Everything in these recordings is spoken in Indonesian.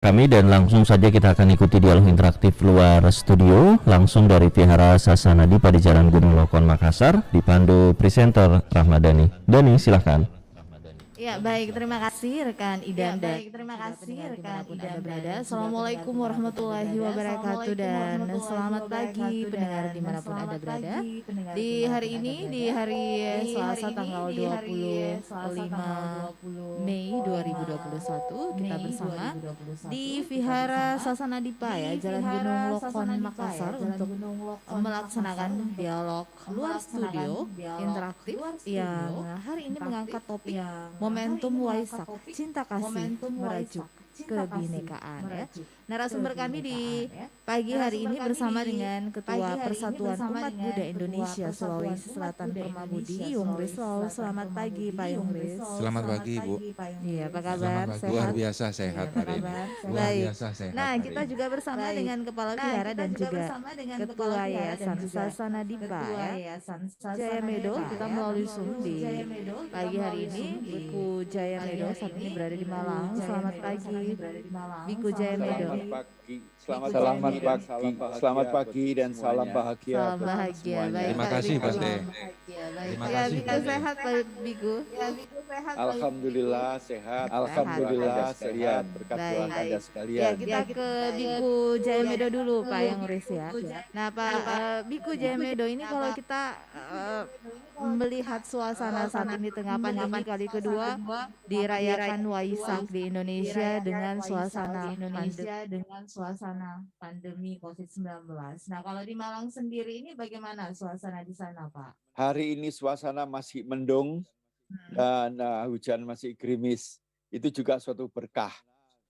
kami dan langsung saja kita akan ikuti dialog interaktif luar studio langsung dari Vihara Sasana Dipa di Jalan Gunung Lokon Makassar dipandu presenter Rahmadani. Dani silahkan. Ya baik, terima kasih rekan Idan dan pendengar dimanapun Anda berada. Assalamualaikum warahmatullahi wabarakatuh dan selamat pagi pendengar dimanapun Anda berada. Di hari ini, di hari Selasa tanggal 25 Mei 2021, kita bersama di Vihara Sasana Dipa ya, Jalan Gunung Lokon Makassar untuk melaksanakan dialog luar studio interaktif yang hari ini mengangkat topik momentum Waisak, cinta kasih merajuk kebinekaan ya. Narasumber kami di pagi hari ini bersama dengan Ketua Persatuan Umat Buddha Indonesia Sulawesi Selatan Permabudi, Yung Rizal. Selamat pagi Pak Yung Riz. Selamat pagi Ibu. Iya, apa kabar? Sehat? Sehat? Luar biasa sehat Iya, hari ini. baik. Luar biasa sehat. Nah, hari kita ini. juga bersama dengan Kepala Vihara dan juga Ketua Yayasan Sasana Dipa ya. Jaya Medo, kita melalui Zoom di pagi hari ini. Biku Jaya Medo saat ini berada di Malang. Selamat pagi, Biku Jaya Medo. Selamat pagi dan salam bahagia. Salam bahagia. Baik, Terima Pak kasih Biku. Pak Teh. Terima Ya, kasih, Biku Pak Teh. sehat Pak Biku. Alhamdulillah sehat. Alhamdulillah sehat berkat Baik. Tuhan Anda Ya, sekalian. kita ke Biku Jaya Medo dulu Pak Yang Riz ya. Nah Pak Biku Jaya Medo ini kalau kita melihat suasana saat ini tengah pandemi kali kedua dirayakan Waisak di Indonesia dengan suasana pandemi COVID-19. Nah kalau di Malang sendiri ini bagaimana suasana di sana Pak? Hari ini suasana masih mendung dan hujan masih gerimis. Itu juga suatu berkah.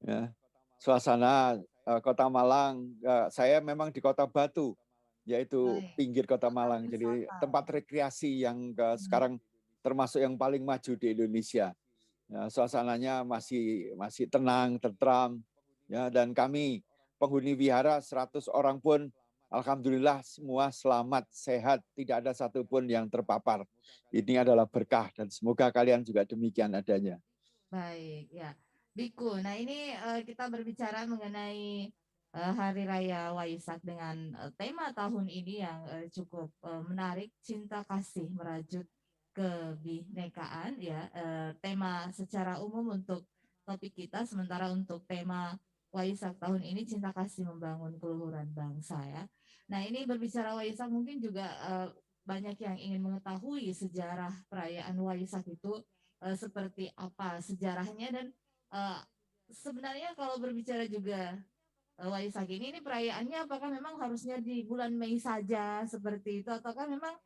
Ya. Suasana Kota Malang, saya memang di Kota Batu, yaitu pinggir Kota Malang. Jadi tempat rekreasi yang sekarang termasuk yang paling maju di Indonesia. Ya, suasananya masih tenang, tentram. Ya, dan kami penghuni wihara 100 orang pun alhamdulillah semua selamat, sehat, tidak ada satupun yang terpapar. Ini adalah berkah dan semoga kalian juga demikian adanya. Baik, ya. Biku, nah ini kita berbicara mengenai Hari Raya Waisak dengan tema tahun ini yang cukup menarik, cinta kasih merajut kebinekaan ya. Tema secara umum untuk topik kita, sementara untuk tema Waisak tahun ini cinta kasih membangun keluhuran bangsa ya. Nah ini berbicara Waisak mungkin juga banyak yang ingin mengetahui sejarah perayaan Waisak itu seperti apa sejarahnya dan sebenarnya kalau berbicara juga Waisak ini perayaannya apakah memang harusnya di bulan Mei saja seperti itu ataukah memang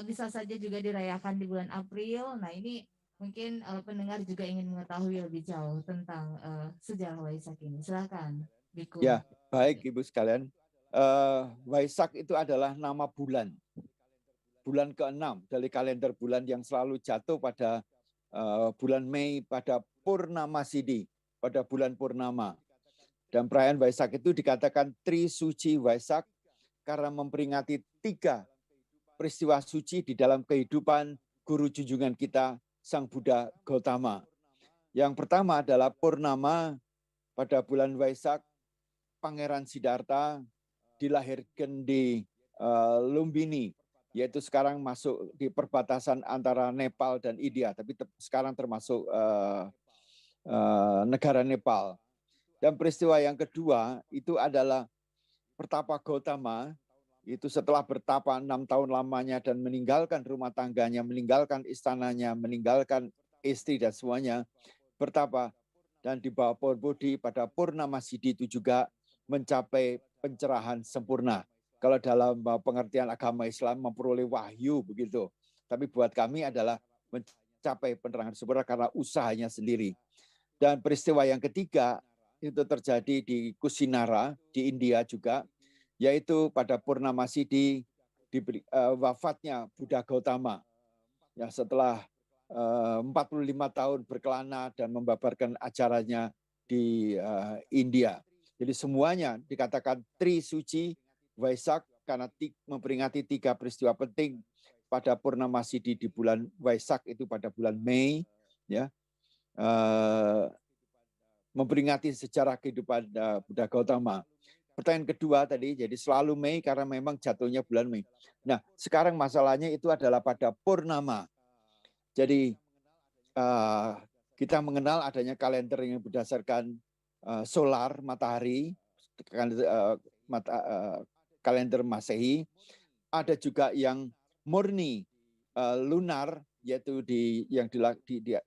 bisa saja juga dirayakan di bulan April. Nah ini mungkin pendengar juga ingin mengetahui lebih jauh tentang sejarah Waisak ini. Silakan, Biku. Ya, baik Ibu sekalian. Waisak itu adalah nama bulan. Bulan ke-6 dari kalender bulan yang selalu jatuh pada bulan Mei pada Purnama Sidi, pada bulan Purnama. Dan perayaan Waisak itu dikatakan Tri Suci Waisak karena memperingati 3 peristiwa suci di dalam kehidupan guru junjungan kita, Sang Buddha Gautama. Yang pertama adalah Purnama pada bulan Waisak, Pangeran Siddhartha dilahirkan di Lumbini, yaitu sekarang masuk di perbatasan antara Nepal dan India, tapi sekarang termasuk negara Nepal. Dan peristiwa yang kedua itu adalah Pertapa Gautama, itu setelah bertapa 6 tahun lamanya dan meninggalkan rumah tangganya, meninggalkan istananya, meninggalkan istri dan semuanya, bertapa dan di bawah pohon Bodhi pada Purnama Sidi itu juga mencapai pencerahan sempurna. Kalau dalam pengertian agama Islam memperoleh wahyu begitu. Tapi buat kami adalah mencapai penerangan sempurna karena usahanya sendiri. Dan peristiwa yang ketiga itu terjadi di Kusinara, di India juga, yaitu pada Purnama Sidi wafatnya Buddha Gautama. Ya, setelah 45 tahun berkelana dan membabarkan ajarannya di India. Jadi semuanya dikatakan Tri Suci Waisak karena memperingati 3 peristiwa penting pada Purnama Sidi di bulan Waisak itu pada bulan Mei, ya. memperingati sejarah kehidupan Buddha Gautama. Pertanyaan kedua tadi, jadi selalu Mei karena memang jatuhnya bulan Mei. Nah, sekarang masalahnya itu adalah pada purnama. Jadi kita mengenal adanya kalender yang berdasarkan solar, matahari, kalender Masehi. Ada juga yang murni lunar, yaitu yang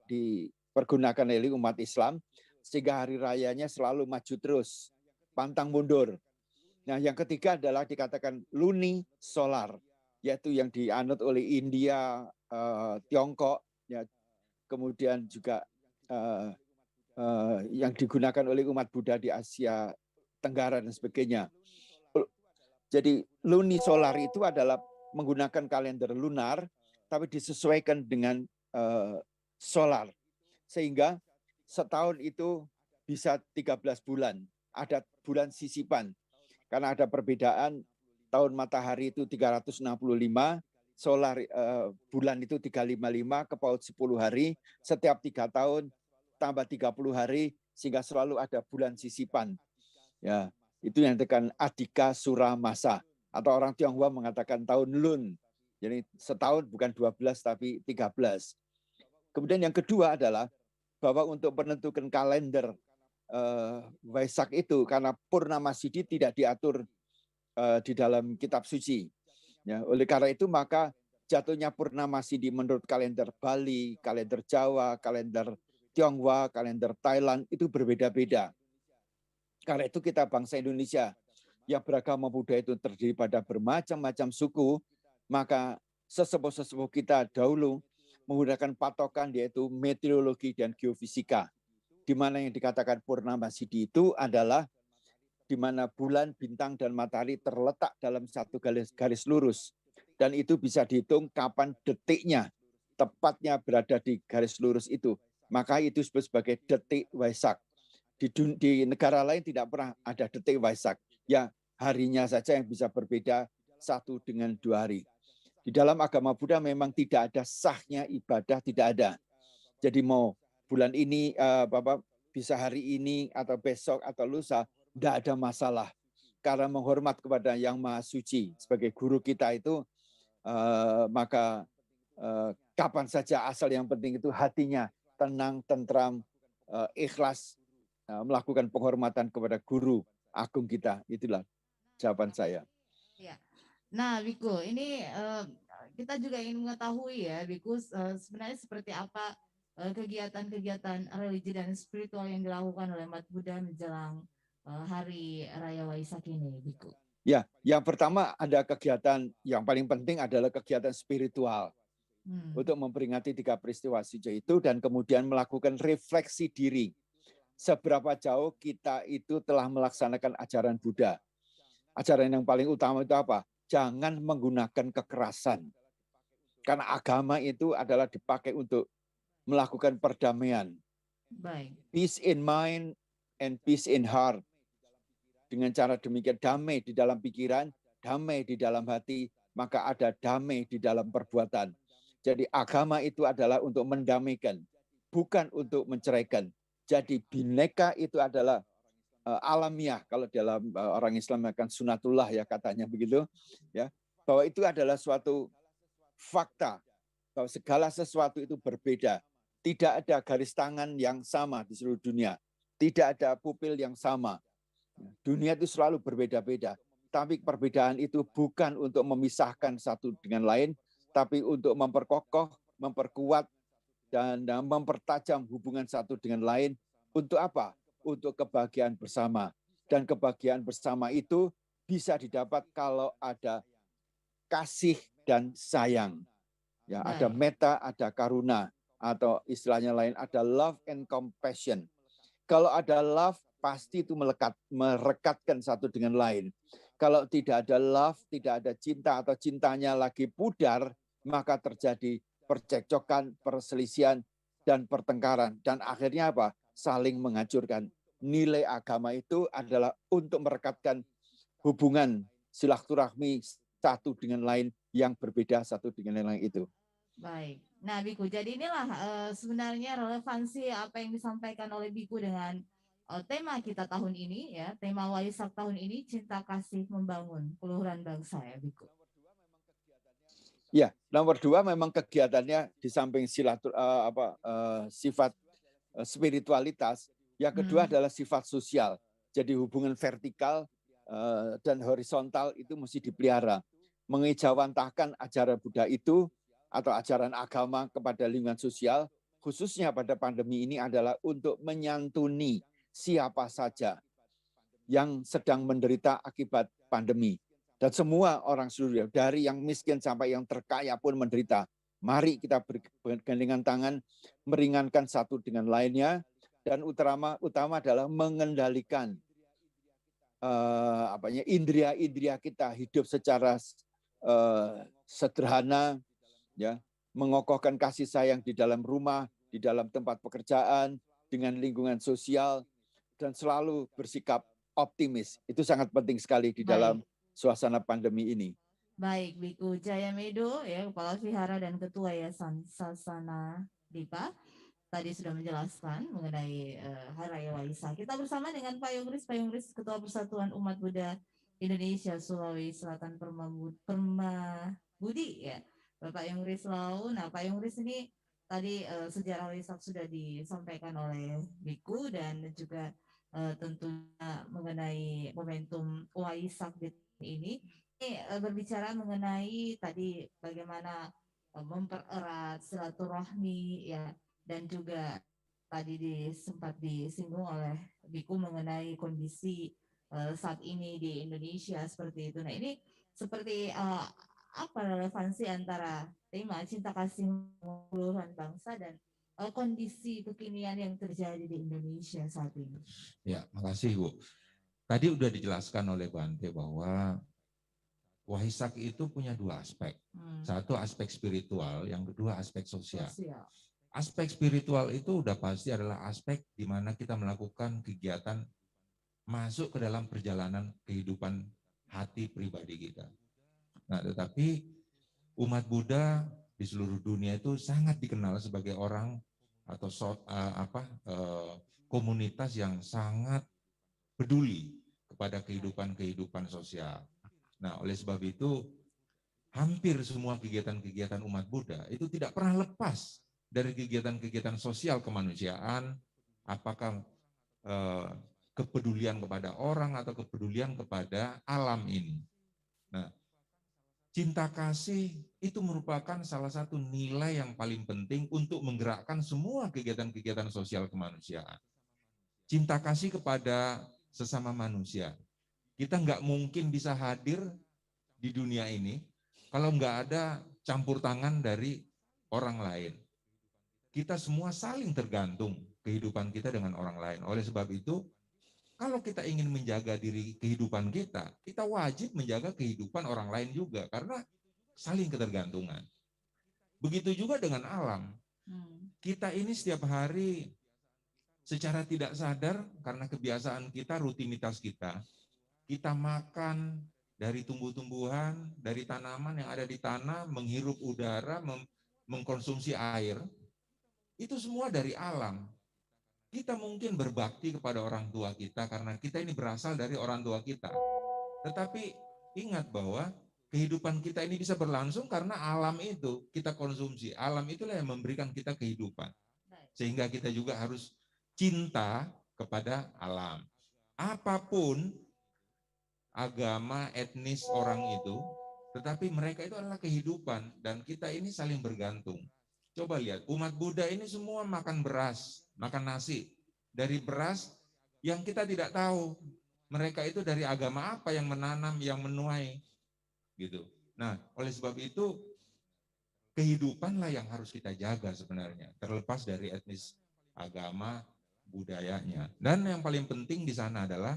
dipergunakan oleh umat Islam, sehingga hari rayanya selalu maju terus, pantang mundur. Nah, yang ketiga adalah dikatakan lunisolar, yaitu yang dianut oleh India, Tiongkok, ya, kemudian juga yang digunakan oleh umat Buddha di Asia Tenggara dan sebagainya. Jadi lunisolar itu adalah menggunakan kalender lunar, tapi disesuaikan dengan solar, sehingga setahun itu bisa 13 bulan. Ada bulan sisipan, karena ada perbedaan tahun matahari itu 365, solar bulan itu 355, ke PAUD 10 hari, setiap 3 tahun tambah 30 hari, sehingga selalu ada bulan sisipan. Ya, itu yang dikatakan Adhika Sura Masa, atau orang Tionghoa mengatakan tahun Lun. Jadi setahun bukan 12 tapi 13. Kemudian yang kedua adalah bahwa untuk menentukan kalender Waisak itu, karena Purnama Sidhi tidak diatur di dalam kitab suci. Ya, oleh karena itu maka jatuhnya Purnama Sidhi menurut kalender Bali, kalender Jawa, kalender Tionghoa, kalender Thailand itu berbeda-beda. Karena itu kita bangsa Indonesia yang beragama Buddha itu terdiri pada bermacam-macam suku, maka sesepuh-sesepuh kita dahulu menggunakan patokan yaitu meteorologi dan geofisika, di mana yang dikatakan Purnama Sidhi itu adalah di mana bulan, bintang, dan matahari terletak dalam satu garis lurus. Dan itu bisa dihitung kapan detiknya tepatnya berada di garis lurus itu. Maka itu disebut sebagai detik Waisak. Di negara lain tidak pernah ada detik Waisak. Ya, harinya saja yang bisa berbeda 1 dengan 2 hari. Di dalam agama Buddha memang tidak ada sahnya ibadah, tidak ada. Jadi mau bulan ini, bisa hari ini atau besok atau lusa, tidak ada masalah. Karena menghormat kepada Yang Maha Suci sebagai guru kita itu, maka kapan saja, asal yang penting itu hatinya tenang, tentram, ikhlas, melakukan penghormatan kepada guru agung kita. Itulah jawaban saya. Ya. Nah, Biku, ini kita juga ingin mengetahui ya, Biku, sebenarnya seperti apa kegiatan-kegiatan religi dan spiritual yang dilakukan oleh umat Buddha menjelang Hari Raya Waisak ini, Biku. Ya, yang pertama ada kegiatan yang paling penting adalah kegiatan spiritual untuk memperingati 3 peristiwa suci itu, dan kemudian melakukan refleksi diri. Seberapa jauh kita itu telah melaksanakan ajaran Buddha. Ajaran yang paling utama itu apa? Jangan menggunakan kekerasan. Karena agama itu adalah dipakai untuk melakukan perdamaian. Baik. Peace in mind and peace in heart. Dengan cara demikian damai di dalam pikiran, damai di dalam hati, maka ada damai di dalam perbuatan. Jadi agama itu adalah untuk mendamaikan, bukan untuk menceraikan. Jadi bineka itu adalah alamiah, kalau dalam orang Islam akan sunatullah ya katanya begitu, ya, bahwa itu adalah suatu fakta bahwa segala sesuatu itu berbeda. Tidak ada garis tangan yang sama di seluruh dunia, tidak ada pupil yang sama. Dunia itu selalu berbeda-beda, tapi perbedaan itu bukan untuk memisahkan satu dengan lain, tapi untuk memperkokoh, memperkuat, dan mempertajam hubungan satu dengan lain. Untuk apa? Untuk kebahagiaan bersama. Dan kebahagiaan bersama itu bisa didapat kalau ada kasih dan sayang. Ya, ada metta, ada karuna, atau istilahnya lain ada love and compassion. Kalau ada love, pasti itu merekatkan satu dengan lain. Kalau tidak ada love, tidak ada cinta, atau cintanya lagi pudar, maka terjadi percekcokan, perselisihan, dan pertengkaran. Dan akhirnya apa? Saling menghancurkan. Nilai agama itu adalah untuk merekatkan hubungan silaturahmi satu dengan lain yang berbeda satu dengan lain itu. Baik. Nah, Biku, jadi inilah sebenarnya relevansi apa yang disampaikan oleh Biku dengan tema kita tahun ini ya, tema Waisak tahun ini cinta kasih membangun keluhuran bangsa ya, Biku. Ya, nomor 2 memang kegiatannya di samping sifat spiritualitas, yang kedua adalah sifat sosial. Jadi hubungan vertikal dan horizontal itu mesti dipelihara. Mengejawantahkan ajaran Buddha itu atau ajaran agama kepada lingkungan sosial, khususnya pada pandemi ini adalah untuk menyantuni siapa saja yang sedang menderita akibat pandemi. Dan semua orang seluruh, dari yang miskin sampai yang terkaya pun menderita. Mari kita bergandengan tangan, meringankan satu dengan lainnya, dan utama adalah mengendalikan indria-indria kita hidup secara sederhana, ya, mengokohkan kasih sayang di dalam rumah, di dalam tempat pekerjaan, dengan lingkungan sosial, dan selalu bersikap optimis. Itu sangat penting sekali di dalam suasana pandemi ini. Baik, Biku Jayamedo ya, Kepala Vihara dan Ketua Yayasan Sasana Dipa tadi sudah menjelaskan mengenai Hari Raya Waisak. Kita bersama dengan Pak Yongris, Ketua Persatuan Umat Buddha Indonesia Sulawesi Selatan Permabudi ya, Bapak Yongris Lau. Nah, Pak Yongris ini tadi sejarah Waisak sudah disampaikan oleh Biku dan juga tentunya mengenai momentum Waisak ini berbicara mengenai tadi bagaimana mempererat silaturahmi ya, dan juga tadi sempat disinggung oleh Biku mengenai kondisi saat ini di Indonesia seperti itu. Nah, ini seperti apa relevansi antara tema cinta kasih keluhuran bangsa dan kondisi kekinian yang terjadi di Indonesia saat ini? Ya, makasih Bu. Tadi udah dijelaskan oleh Bante bahwa Waisak itu punya 2 aspek. Satu aspek spiritual, yang kedua aspek sosial. Aspek spiritual itu udah pasti adalah aspek di mana kita melakukan kegiatan masuk ke dalam perjalanan kehidupan hati pribadi kita. Nah, tetapi umat Buddha di seluruh dunia itu sangat dikenal sebagai orang atau komunitas yang sangat peduli kepada kehidupan sosial. Nah, oleh sebab itu, hampir semua kegiatan-kegiatan umat Buddha itu tidak pernah lepas dari kegiatan-kegiatan sosial kemanusiaan, apakah kepedulian kepada orang atau kepedulian kepada alam ini. Nah, cinta kasih itu merupakan salah satu nilai yang paling penting untuk menggerakkan semua kegiatan-kegiatan sosial kemanusiaan. Cinta kasih kepada sesama manusia. Kita nggak mungkin bisa hadir di dunia ini kalau nggak ada campur tangan dari orang lain. Kita semua saling tergantung kehidupan kita dengan orang lain. Oleh sebab itu, kalau kita ingin menjaga diri kehidupan kita, kita wajib menjaga kehidupan orang lain juga, karena saling ketergantungan. Begitu juga dengan alam. Kita ini setiap hari secara tidak sadar karena kebiasaan kita, rutinitas kita makan dari tumbuh-tumbuhan, dari tanaman yang ada di tanah, menghirup udara, mengkonsumsi air. Itu semua dari alam. Kita mungkin berbakti kepada orang tua kita karena kita ini berasal dari orang tua kita. Tetapi ingat bahwa kehidupan kita ini bisa berlangsung karena alam itu kita konsumsi. Alam itulah yang memberikan kita kehidupan. Sehingga kita juga harus cinta kepada alam. Apapun agama, etnis orang itu, tetapi mereka itu adalah kehidupan dan kita ini saling bergantung. Coba lihat, umat Buddha ini semua makan beras, makan nasi. Dari beras yang kita tidak tahu mereka itu dari agama apa yang menanam, yang menuai. Gitu. Nah, oleh sebab itu kehidupanlah yang harus kita jaga sebenarnya, terlepas dari etnis, agama, budayanya. Dan yang paling penting di sana adalah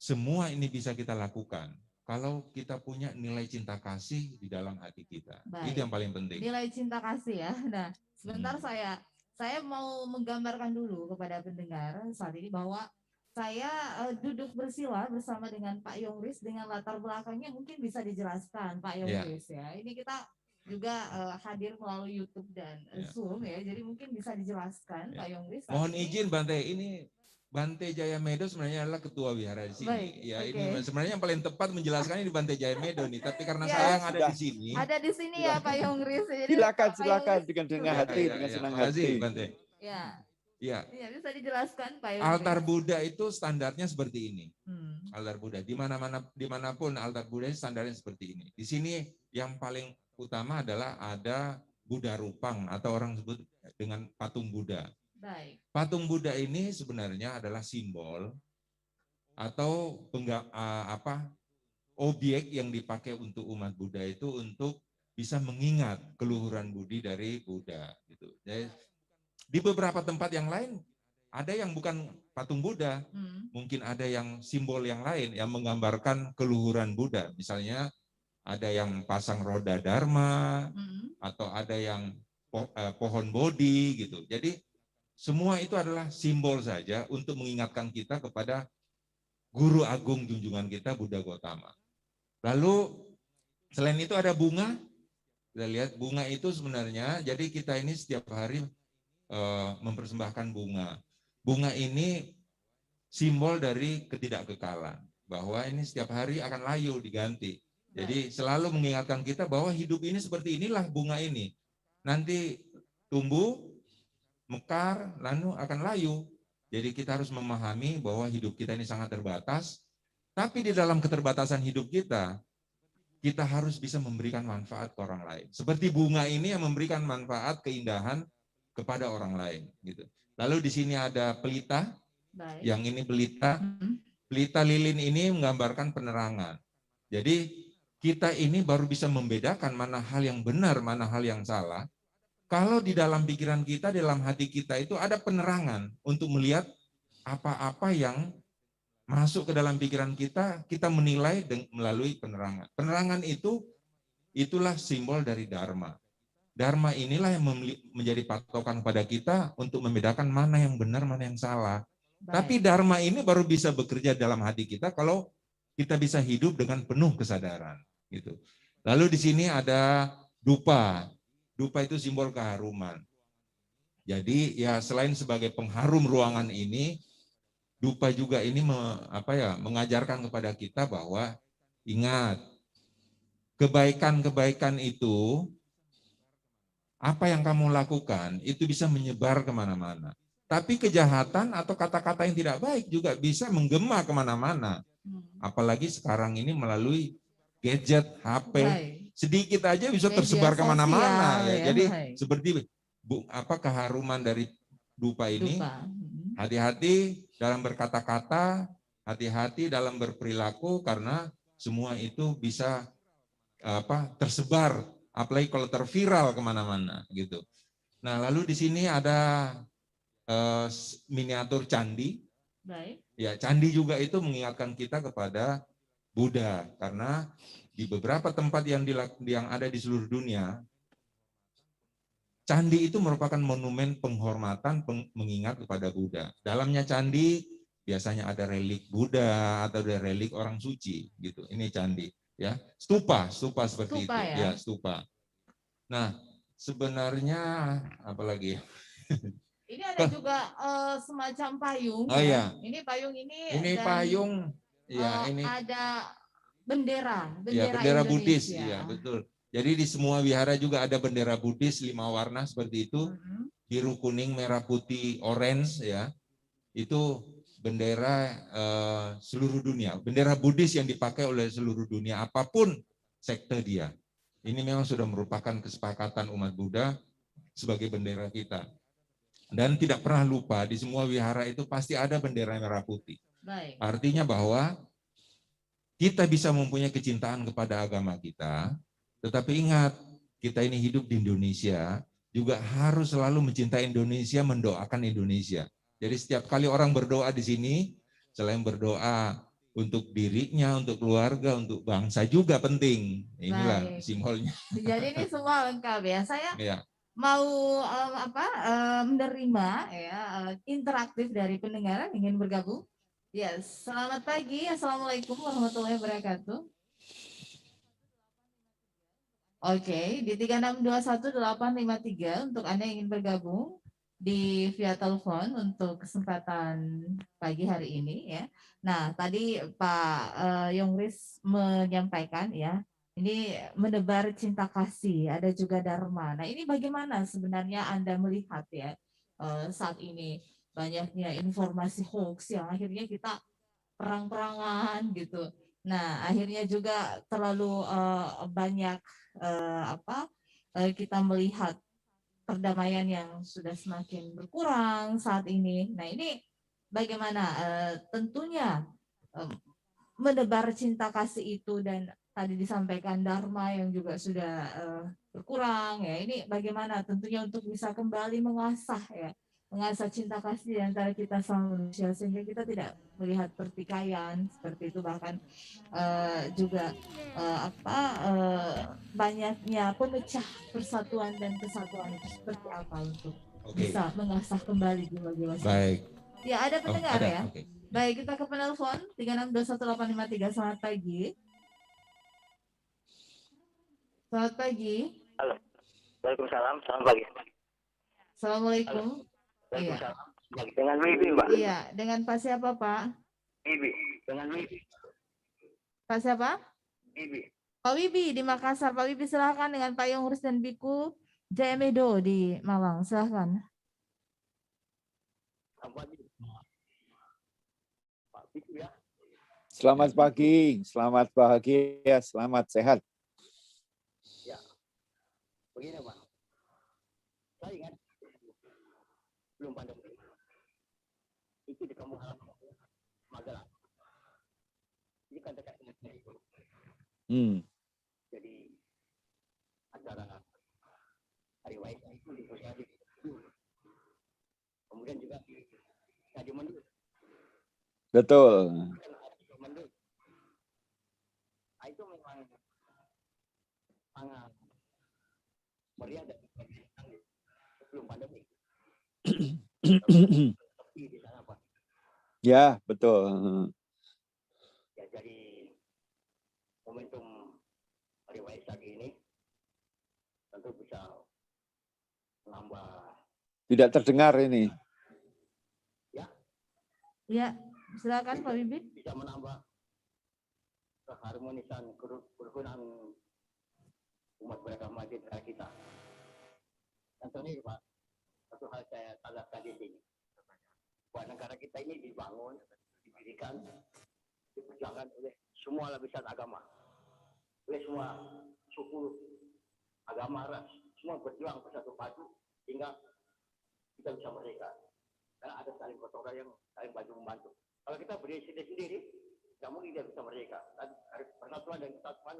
semua ini bisa kita lakukan kalau kita punya nilai cinta kasih di dalam hati kita. Baik. Itu yang paling penting. Nilai cinta kasih ya. Nah, sebentar saya mau menggambarkan dulu kepada pendengar saat ini bahwa saya duduk bersila bersama dengan Pak Yongris dengan latar belakangnya mungkin bisa dijelaskan Pak Yongris ya. Ini kita juga hadir melalui YouTube dan Zoom ya. Jadi mungkin bisa dijelaskan Pak Yongris. Mohon izin Bante, ini Bante Jayamedo sebenarnya adalah ketua wihara di sini. Baik, Ya, oke. ini sebenarnya yang paling tepat menjelaskan ini Bante Jayamedo nih. Tapi karena Ya, saya yang ada sudah. di sini. Ada di sini ya Pak Yongris. Jadi Silakan, Pak silakan Yongris dengan sudah hati, Ya, dengan senang makasih hati. Bante. Ya, Ya, ya bisa dijelaskan Pak Yongris. altar Buddha itu standarnya seperti ini. Hmm. Altar Buddha dimanapun altar Buddha standarnya seperti ini. Di sini yang paling utama adalah ada Buddha Rupang atau orang sebut dengan patung Buddha. Baik. Patung Buddha ini sebenarnya adalah simbol atau objek yang dipakai untuk umat Buddha itu untuk bisa mengingat keluhuran budi dari Buddha gitu. Jadi di beberapa tempat yang lain ada yang bukan patung Buddha, mungkin ada yang simbol yang lain yang menggambarkan keluhuran Buddha. Misalnya ada yang pasang roda Dharma atau ada yang pohon Bodhi gitu. Jadi semua itu adalah simbol saja untuk mengingatkan kita kepada Guru Agung junjungan kita Buddha Gautama. Lalu selain itu ada bunga. Kita lihat bunga itu sebenarnya, jadi kita ini setiap hari mempersembahkan bunga. Bunga ini simbol dari ketidakkekalan, bahwa ini setiap hari akan layu diganti. Jadi selalu mengingatkan kita bahwa hidup ini seperti inilah bunga ini. Nanti tumbuh, mekar, lalu akan layu. Jadi kita harus memahami bahwa hidup kita ini sangat terbatas, tapi di dalam keterbatasan hidup kita harus bisa memberikan manfaat ke orang lain. Seperti bunga ini yang memberikan manfaat, keindahan kepada orang lain. Gitu. Lalu di sini ada pelita, yang ini pelita. Pelita lilin ini menggambarkan penerangan. Jadi kita ini baru bisa membedakan mana hal yang benar, mana hal yang salah. Kalau di dalam pikiran kita, dalam hati kita itu ada penerangan untuk melihat apa-apa yang masuk ke dalam pikiran kita, kita menilai melalui penerangan. Penerangan itulah simbol dari Dharma. Dharma inilah yang menjadi patokan pada kita untuk membedakan mana yang benar, mana yang salah. Tapi Dharma ini baru bisa bekerja dalam hati kita kalau kita bisa hidup dengan penuh kesadaran. Gitu. Lalu di sini ada dupa. Dupa itu simbol keharuman. Jadi ya selain sebagai pengharum ruangan ini, dupa juga ini mengajarkan kepada kita bahwa ingat, kebaikan-kebaikan itu, apa yang kamu lakukan itu bisa menyebar kemana-mana. Tapi kejahatan atau kata-kata yang tidak baik juga bisa menggema kemana-mana. Apalagi sekarang ini melalui gadget, HP, sedikit aja bisa tersebar kemana-mana. Ya. Jadi seperti keharuman dari dupa ini, hati-hati dalam berkata-kata, hati-hati dalam berperilaku karena semua itu bisa tersebar, apalagi kalau terviral kemana-mana gitu. Nah lalu di sini ada miniatur candi. Ya candi juga itu mengingatkan kita kepada Buddha karena di beberapa tempat yang ada di seluruh dunia, candi itu merupakan monumen penghormatan mengingat kepada Buddha. Dalamnya candi biasanya ada relik Buddha atau ada relik orang suci gitu. Ini candi, ya. Stupa seperti itu, ya, stupa. Nah, sebenarnya apalagi? Ini ada juga semacam payung. Oh ya. Ini payung ini. Ini payung, ya ini. Ada bendera bendera Buddhis, Indonesia. ya betul. Jadi di semua wihara juga ada bendera Buddhis 5 warna seperti itu, biru, kuning, merah, putih, orange, ya. Itu bendera seluruh dunia, bendera Buddhis yang dipakai oleh seluruh dunia apapun sekte dia. Ini memang sudah merupakan kesepakatan umat Buddha sebagai bendera kita. Dan tidak pernah lupa di semua wihara itu pasti ada bendera merah putih. Artinya bahwa kita bisa mempunyai kecintaan kepada agama kita, tetapi ingat, kita ini hidup di Indonesia, juga harus selalu mencintai Indonesia, mendoakan Indonesia. Jadi setiap kali orang berdoa di sini, selain berdoa untuk dirinya, untuk keluarga, untuk bangsa juga penting. Inilah simbolnya. Jadi ini semua lengkap ya. Saya mau menerima ya interaktif dari pendengar yang ingin bergabung. Ya, selamat pagi. Assalamualaikum warahmatullahi wabarakatuh. Oke, di 3621853 untuk Anda yang ingin bergabung. di via telepon untuk kesempatan pagi hari ini ya. Nah, tadi Pak Yongris menyampaikan ya, ini menebar cinta kasih, ada juga dharma. Nah, ini bagaimana sebenarnya Anda melihat ya saat ini banyaknya informasi hoax yang akhirnya kita perang-perangan gitu. Nah, akhirnya juga terlalu banyak kita melihat perdamaian yang sudah semakin berkurang saat ini. Nah, ini bagaimana tentunya eh, menebar cinta kasih itu dan tadi disampaikan dharma yang juga sudah berkurang ya. Ini bagaimana tentunya untuk bisa kembali mengasah ya, mengasah cinta kasih di antara kita sama manusia sehingga kita tidak melihat pertikaian seperti itu, bahkan juga banyaknya pemecah persatuan dan kesatuan itu seperti apa untuk bisa mengasah kembali jiwa-jiwa. Baik. Ya, ada pendengar ada. ya. Okay. Baik, kita ke penelpon 3621 Selamat pagi. Selamat pagi. Halo. Waalaikumsalam. Selamat pagi. Assalamualaikum. Waalaikumsalam. Iya. Dengan Wibi, Mbak. Iya, dengan Pak siapa, Pak? Wibi. Dengan Wibi. Pak siapa? Wibi. Pak Wibi di Makassar. Pak Wibi silakan dengan Pak Yongris dan Biku Jayamedo di Malang. Silakan. Selamat pagi, selamat bahagia, selamat sehat. Ya, begini Pak. Saya ingat belum pandemi. Itu di kampung halaman Magelang. Ini kan dekat dengan itu. Jadi acara hari Waisak itu di Pusat. Kemudian juga Stadion Mendut. Betul. Itu memang sangat meriah dan sebelum pandemi. Sepi di sana, Pak. Ya, betul. Ya, jadi momentum hari Waisak ini tentu bisa menambah. Tidak terdengar ini. Ya, silakan Pak Bibi. Bisa menambah keharmonisan kerukunan umat beragama di negara kita. Contohnya Pak, satu hal saya tandakan di sini, bahwa negara kita ini dibangun, didirikan, diperjuangkan oleh semua lapisan agama, oleh semua suku, agama, ras, semua berjuang bersatu padu hingga kita bisa merdeka. Karena ada saling gotong royong, saling bantu membantu. Kalau kita berdiri sendiri, tidak mungkin dia bisa merdeka. Dan persatuan dan kesatuan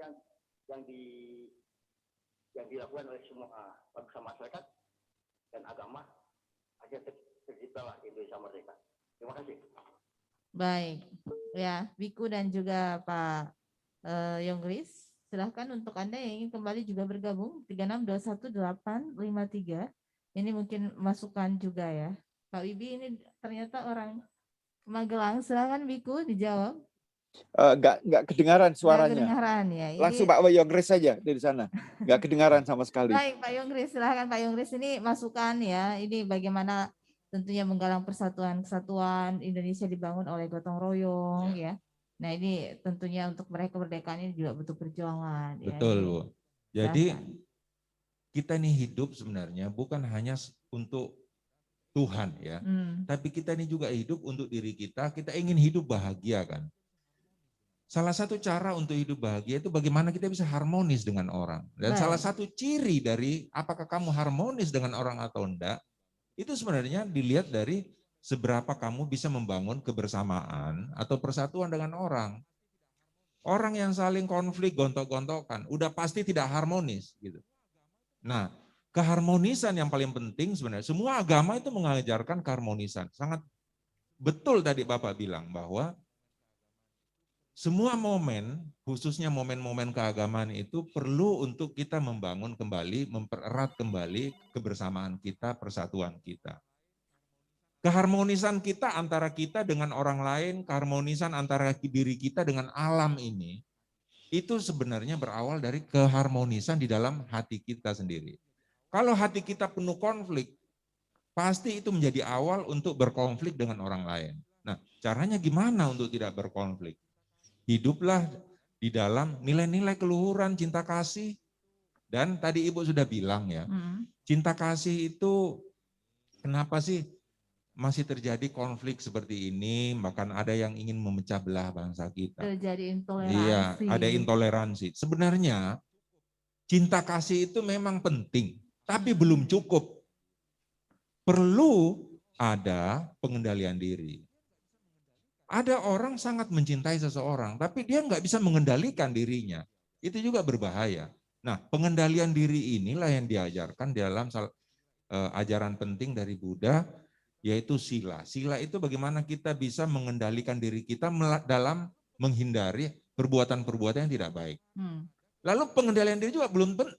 yang dilakukan oleh semua bangsa masyarakat dan agama, aja terciptalah Indonesia merdeka. Terima kasih. Baik, ya Biku dan juga Pak Yongris, silahkan untuk Anda yang ingin kembali juga bergabung 36218853. Ini mungkin masukan juga ya. Pak Wibi ini ternyata orang Magelang, silahkan Biku dijawab. Enggak kedengaran suaranya. Nggak kedengaran ya. Ini... Langsung Pak Yongris saja dari sana. Enggak kedengaran sama sekali. Baik Pak Yongris, silahkan Pak Yongris, ini masukan ya. Ini bagaimana tentunya menggalang persatuan kesatuan Indonesia dibangun oleh gotong royong ya. Nah ini tentunya untuk meraih kemerdekaan ini juga butuh perjuangan. Betul ya. Bu. Jadi kita ini hidup sebenarnya bukan hanya untuk Tuhan ya, tapi kita ini juga hidup untuk diri kita. Kita ingin hidup bahagia kan. Salah satu cara untuk hidup bahagia itu bagaimana kita bisa harmonis dengan orang. Dan salah satu ciri dari apakah kamu harmonis dengan orang atau enggak, itu sebenarnya dilihat dari seberapa kamu bisa membangun kebersamaan atau persatuan dengan orang. Orang yang saling konflik, gontok-gontokan, udah pasti tidak harmonis gitu. Nah, keharmonisan yang paling penting sebenarnya, semua agama itu mengajarkan keharmonisan. Sangat betul tadi Bapak bilang bahwa semua momen, khususnya momen-momen keagamaan itu perlu untuk kita membangun kembali, mempererat kembali kebersamaan kita, persatuan kita. Keharmonisan kita antara kita dengan orang lain, keharmonisan antara diri kita dengan alam ini, itu sebenarnya berawal dari keharmonisan di dalam hati kita sendiri. Kalau hati kita penuh konflik, pasti itu menjadi awal untuk berkonflik dengan orang lain. Nah, caranya gimana untuk tidak berkonflik? Hiduplah di dalam nilai-nilai keluhuran cinta kasih. Dan tadi Ibu sudah bilang ya, cinta kasih itu kenapa sih masih terjadi konflik seperti ini, bahkan ada yang ingin memecah belah bangsa kita. Terjadi Iya, intoleransi. ada intoleransi. Sebenarnya cinta kasih itu memang penting, tapi belum cukup. Perlu ada pengendalian diri. Ada orang sangat mencintai seseorang, tapi dia nggak bisa mengendalikan dirinya. Itu juga berbahaya. Nah, pengendalian diri inilah yang diajarkan dalam ajaran penting dari Buddha, yaitu sila. Sila itu bagaimana kita bisa mengendalikan diri kita dalam menghindari perbuatan-perbuatan yang tidak baik. Lalu pengendalian diri juga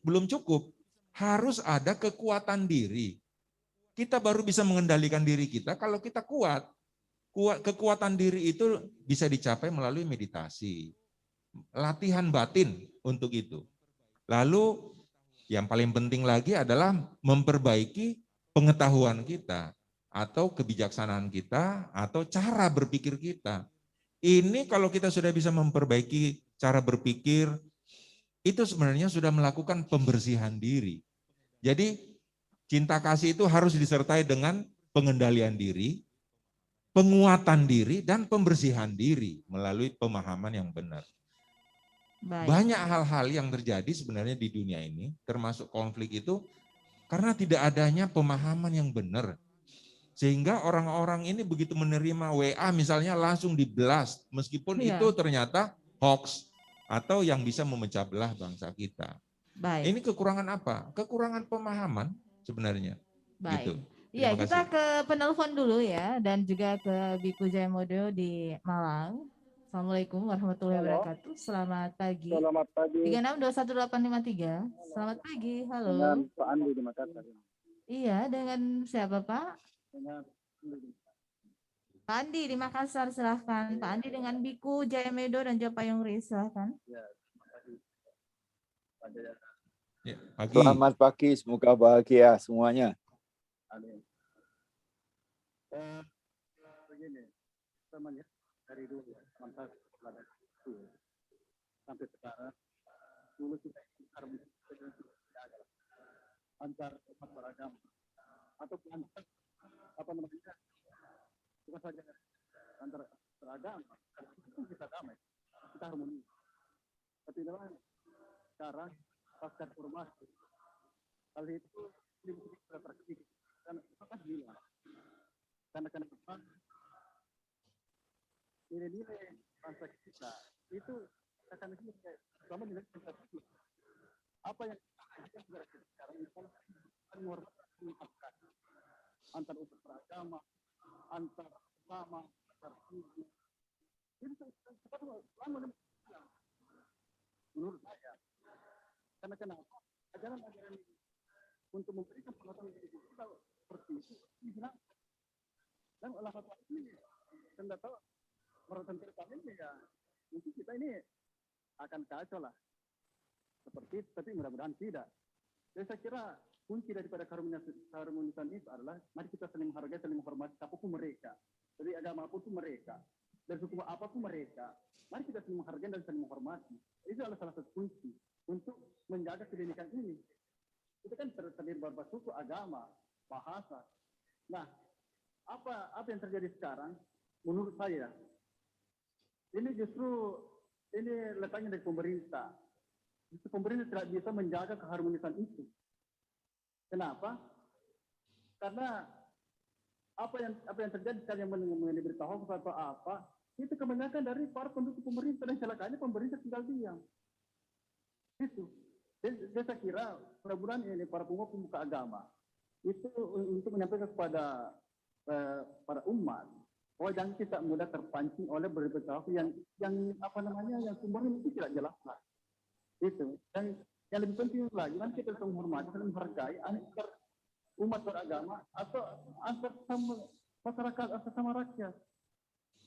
belum cukup. Harus ada kekuatan diri. Kita baru bisa mengendalikan diri kita kalau kita kuat. Kekuatan diri itu bisa dicapai melalui meditasi. Latihan batin untuk itu. Lalu yang paling penting lagi adalah memperbaiki pengetahuan kita, atau kebijaksanaan kita, atau cara berpikir kita. Ini kalau kita sudah bisa memperbaiki cara berpikir, itu sebenarnya sudah melakukan pembersihan diri. Jadi cinta kasih itu harus disertai dengan pengendalian diri, penguatan diri, dan pembersihan diri melalui pemahaman yang benar. Baik. Banyak hal-hal yang terjadi sebenarnya di dunia ini, termasuk konflik itu, karena tidak adanya pemahaman yang benar. Sehingga orang-orang ini begitu menerima WA misalnya langsung di-blast, meskipun itu ternyata hoax atau yang bisa memecah belah bangsa kita. Baik. Ini kekurangan apa? Kekurangan pemahaman sebenarnya. Baik. Gitu. Iya, Terima kita kasih. ke penelpon dulu ya, dan juga ke Biku Jayamodo di Malang. Assalamualaikum warahmatullahi wabarakatuh. Selamat pagi. Selamat pagi. 3621 853. Selamat pagi. Halo. Dengan Pak Andi di Makassar. Iya, dengan siapa Pak? Dengan Pak Andi di Makassar, silahkan. Pak Andi dengan Biku Jayamedo dan juga Payung Riz, silahkan. ya, Ya, pagi. Selamat pagi, semoga bahagia semuanya. Amin. Begini, teman ya, dari dulu mantap sampai sekarang dulu kita harus antar umat beragama atau antar apa namanya, bukan saja antar beragama, itu kita damai, kita harmoni. Tapi memang sekarang pasca reformasi hal itu sudah terjadi dan akan hilang karena kenapa nilai-nilai bangsa kita itu akan selama nilai bangsa kita apa yang sekarang misalnya menghormati antar umat beragama, antar ulama, antar suku, itu selama menurut saya. Karena kenapa? Ajaran-ajaran untuk memberikan pengetahuan diri kita seperti itu dibilang dan olah fatwa ini saya tahu merupakan terkait ini ya mungkin kita ini akan kacau lah seperti itu, tapi mudah-mudahan tidak. Jadi saya kira kunci daripada keharmonisan itu adalah mari kita saling menghargai, saling menghormati apapun mereka, dari agama apapun mereka, dari suku apapun mereka, mari kita saling menghargai dan saling menghormati. Itu adalah salah satu kunci untuk menjaga kebenekaan ini. Itu kan terdiri beberapa suku, agama, bahasa. Nah, apa yang terjadi sekarang? Menurut saya, ini justru ini letaknya dari pemerintah. Justru pemerintah tidak bisa menjaga keharmonisan itu. Kenapa? Karena apa yang terjadi sekarang yang diberitahu atau apa, itu kebanyakan dari para pendukung pemerintah dan celakanya pemerintah tinggal diam. Itu. Jadi saya kira mudah-mudahan ini para pemuka agama itu untuk menyampaikan kepada para umat bahwa jangan kita mudah terpancing oleh berita yang apa namanya yang sumbernya itu tidak jelas lah. Itu. Dan yang lebih penting lagi kan kita harus menghormati dan menghargai antar umat beragama atau antar masyarakat atau sama rakyat.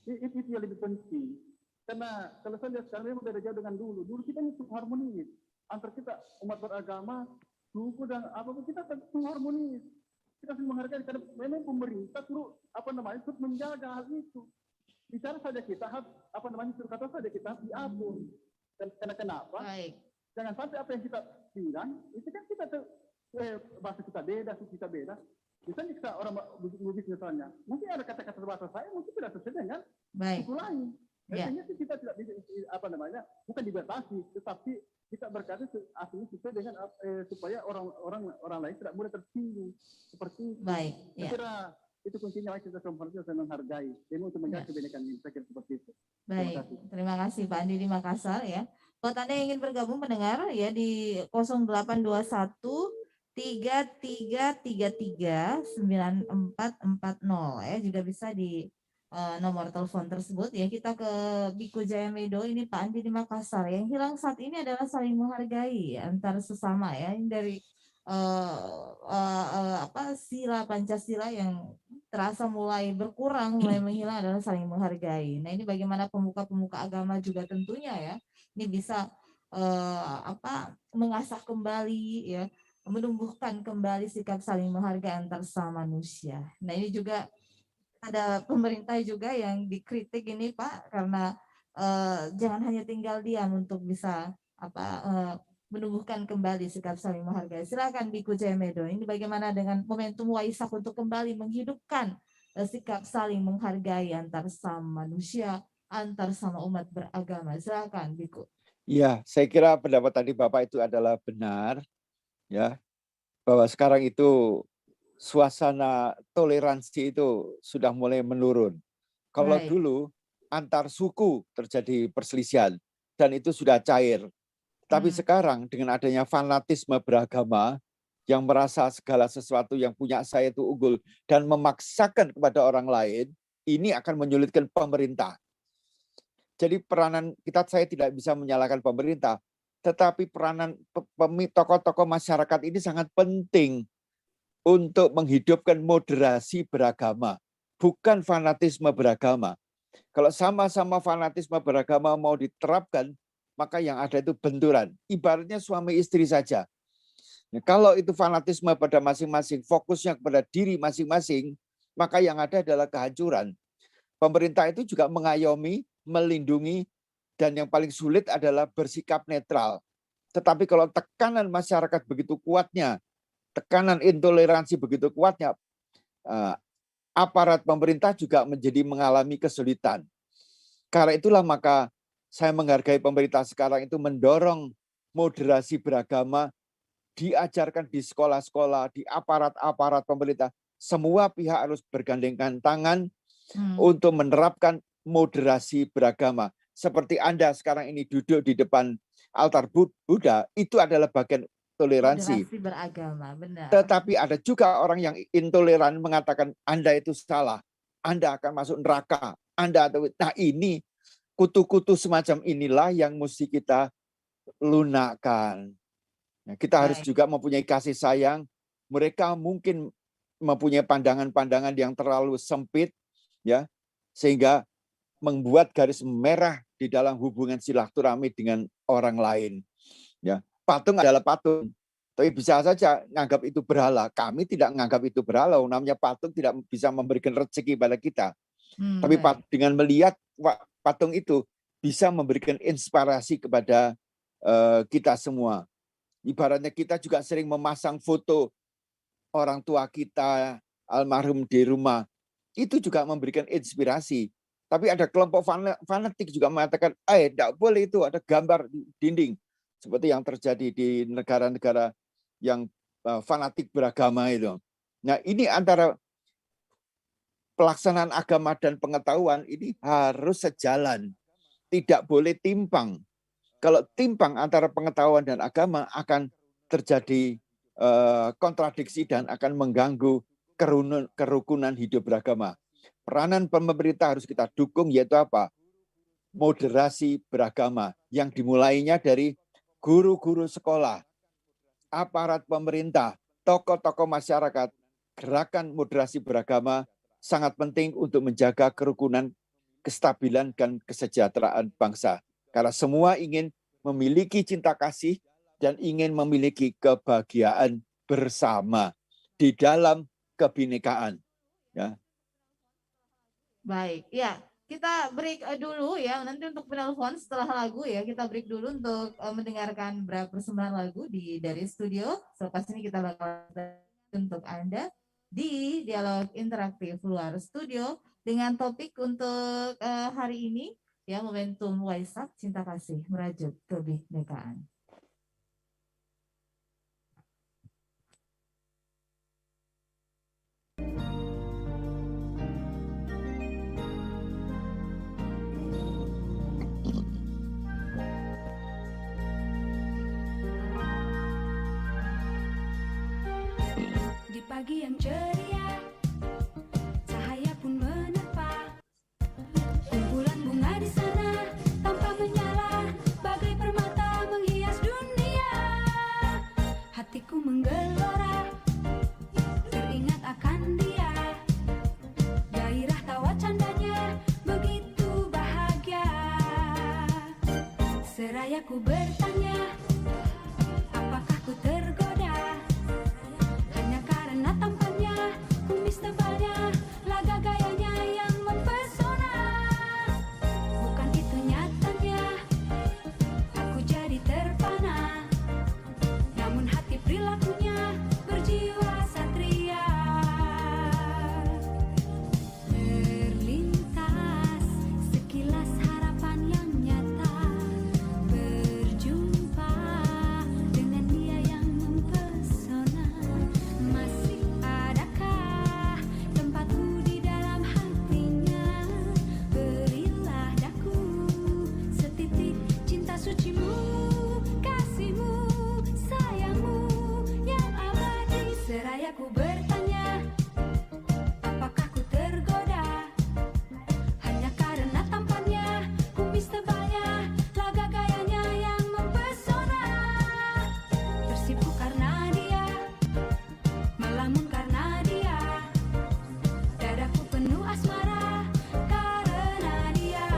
Itu yang lebih penting. Karena kalau saya lihat sekarang memang beda jauh dengan dulu. Dulu kita ini harmonis. Antar kita umat beragama, suku dan apapun kita harmonis. kita harus menghargai karena memang pemerintah turut turut menjaga hal itu. Di sana saja kita harus suruh kata saja kita harus diatur. Dan karena kenapa? Baik. Jangan sampai apa yang kita bilang itu kan kita bahasa kita beda, suku kita beda. Misalnya kita orang musik misalnya, mungkin ada kata-kata bahasa saya mungkin tidak sesuai dengan suku lain. Artinya kita tidak bisa bukan dibatasi, tetapi kita berkata aslinya sesuai dengan supaya orang lain tidak boleh tersinggung seperti itu. Baik. Saya kira itu kuncinya kita harus menghargai dan untuk menjaga kebenekaan ini. Saya kira seperti itu. Baik, terima kasih Pak Andi di Makassar ya. Buat Anda yang ingin bergabung mendengar ya di 0821 3333 9440 ya, juga bisa di nomor telepon tersebut ya. Kita ke Biku Jaya Medo, ini Pak Andi di Makassar. Yang hilang saat ini adalah saling menghargai antar sesama ya. Ini dari sila Pancasila yang terasa mulai berkurang, mulai menghilang adalah saling menghargai. Nah, ini bagaimana pemuka-pemuka agama juga tentunya ya, ini bisa mengasah kembali ya, menumbuhkan kembali sikap saling menghargai antar sesama manusia. Nah, ini juga ada pemerintah juga yang dikritik ini Pak, karena jangan hanya tinggal diam untuk bisa menumbuhkan kembali sikap saling menghargai. Silakan Biku Jayamedo, ini bagaimana dengan momentum Waisak untuk kembali menghidupkan sikap saling menghargai antar sama manusia, antar sama umat beragama. Silakan Biku. Ya, saya kira pendapat tadi Bapak itu adalah benar, ya, bahwa sekarang itu suasana toleransi itu sudah mulai menurun. Kalau dulu antar suku terjadi perselisihan dan itu sudah cair. Tapi sekarang dengan adanya fanatisme beragama yang merasa segala sesuatu yang punya saya itu unggul dan memaksakan kepada orang lain, ini akan menyulitkan pemerintah. Jadi peranan kita, saya tidak bisa menyalahkan pemerintah, tetapi peranan tokoh-tokoh masyarakat ini sangat penting untuk menghidupkan moderasi beragama, bukan fanatisme beragama. Kalau sama-sama fanatisme beragama mau diterapkan, maka yang ada itu benturan. Ibaratnya suami istri saja. Ya, kalau itu fanatisme pada masing-masing, fokusnya kepada diri masing-masing, maka yang ada adalah kehancuran. Pemerintah itu juga mengayomi, melindungi, dan yang paling sulit adalah bersikap netral. Tetapi kalau tekanan masyarakat begitu kuatnya, tekanan intoleransi begitu kuatnya, aparat pemerintah juga menjadi mengalami kesulitan. Karena itulah maka saya menghargai pemerintah sekarang itu mendorong moderasi beragama, diajarkan di sekolah-sekolah, di aparat-aparat pemerintah. Semua pihak harus bergandengan tangan untuk menerapkan moderasi beragama. Seperti Anda sekarang ini duduk di depan altar Buddha, itu adalah bagian toleransi. Moderasi beragama, benar. Tetapi ada juga orang yang intoleran mengatakan Anda itu salah, Anda akan masuk neraka, nah ini kutu-kutu semacam inilah yang mesti kita lunakkan. Nah, kita harus juga mempunyai kasih sayang. Mereka mungkin mempunyai pandangan-pandangan yang terlalu sempit, ya, sehingga membuat garis merah di dalam hubungan silaturahmi dengan orang lain. Ya, patung adalah patung, tapi bisa saja menganggap itu berhala. Kami tidak menganggap itu berhala. Namanya patung tidak bisa memberikan rezeki pada kita. Tapi dengan melihat patung itu bisa memberikan inspirasi kepada kita semua. Ibaratnya kita juga sering memasang foto orang tua kita almarhum di rumah. Itu juga memberikan inspirasi. Tapi ada kelompok fanatik juga mengatakan, tidak boleh itu ada gambar di dinding. Seperti yang terjadi di negara-negara yang fanatik beragama itu. Nah, ini antara pelaksanaan agama dan pengetahuan ini harus sejalan. Tidak boleh timpang. Kalau timpang antara pengetahuan dan agama akan terjadi kontradiksi dan akan mengganggu kerukunan hidup beragama. Peranan pemerintah harus kita dukung, yaitu apa? Moderasi beragama yang dimulainya dari guru-guru sekolah, aparat pemerintah, tokoh-tokoh masyarakat. Gerakan moderasi beragama sangat penting untuk menjaga kerukunan, kestabilan, dan kesejahteraan bangsa. Karena semua ingin memiliki cinta kasih dan ingin memiliki kebahagiaan bersama di dalam kebinekaan. Ya. Baik, ya kita break dulu ya. Nanti untuk penelpon setelah lagu ya kita break dulu untuk mendengarkan beberapa persembahan lagu dari studio. Selepas ini kita bakal untuk Anda di dialog interaktif luar studio dengan topik untuk hari ini ya, momentum Waisak Cinta Kasih Merajut Kebinekaan. Di pagi yang ceria, cahaya pun menerpa. Kumpulan bunga di sana tanpa menyala, bagai permata menghias dunia. Hatiku menggelora, teringat akan dia. Gairah tawa candanya begitu bahagia. Seraya ku bertanya, apakah ku tergoda? Hanya karena tampannya, kumis tebalnya, laga gayanya yang mempesona. Bukan itu nyatanya, aku jadi terpana. Namun hati perilakunya berjiwa satria. Terlintas sekilas harapan yang nyata, berjumpa dengan dia yang mempesona. Masih adakah tempatku di dalam hatinya? Berilah daku setitik cinta sucimu, kasihmu, sayangmu yang abadi. Seraya ku bertanya, apakah ku tergoda? Hanya karena tampannya, kumis tebalnya, laga gayanya yang mempesona. Tersipu karena dia, melamun karena dia. Dadaku penuh asmara karena dia.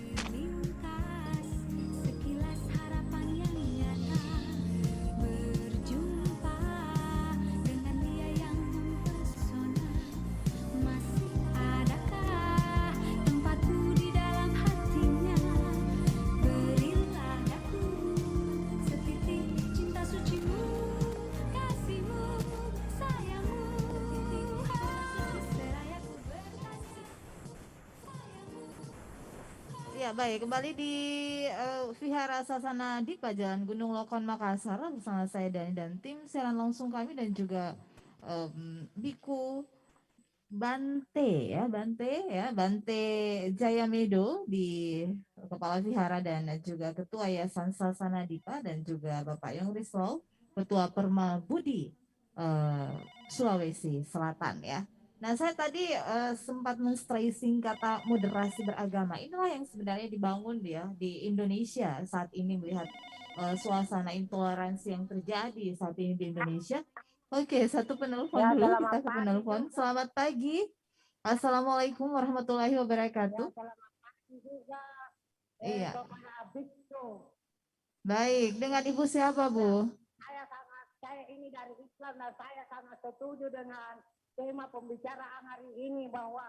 Terlintas sekilas harapan yang nyata, berjumpa dengan dia yang mempesona. Masih adakah tempatku di dalam hatinya? Berilah daku setitik cinta sucimu, kasihmu, sayangmu. Seraya ku bertanya, Ya baik, kembali di Vihara Sasana Dipa Jalan Gunung Lokon Makassar bersama saya Dani dan tim siaran langsung kami dan juga Biku Bante Jayamedo di Kepala Vihara dan juga Ketua Yayasan Sasana Dipa dan juga Bapak Yong Rislau Ketua Perma Budi Sulawesi Selatan ya. Nah, saya tadi sempat men-stressing kata moderasi beragama. Inilah yang sebenarnya dibangun ya di Indonesia saat ini melihat suasana intoleransi yang terjadi saat ini di Indonesia. Oke, satu penelpon dulu, kita ke penelpon. Selamat pagi. Assalamualaikum warahmatullahi wabarakatuh. Iya. Baik, dengan Ibu siapa, Bu? Saya ini dari Islam dan saya sangat setuju dengan tema pembicaraan hari ini bahwa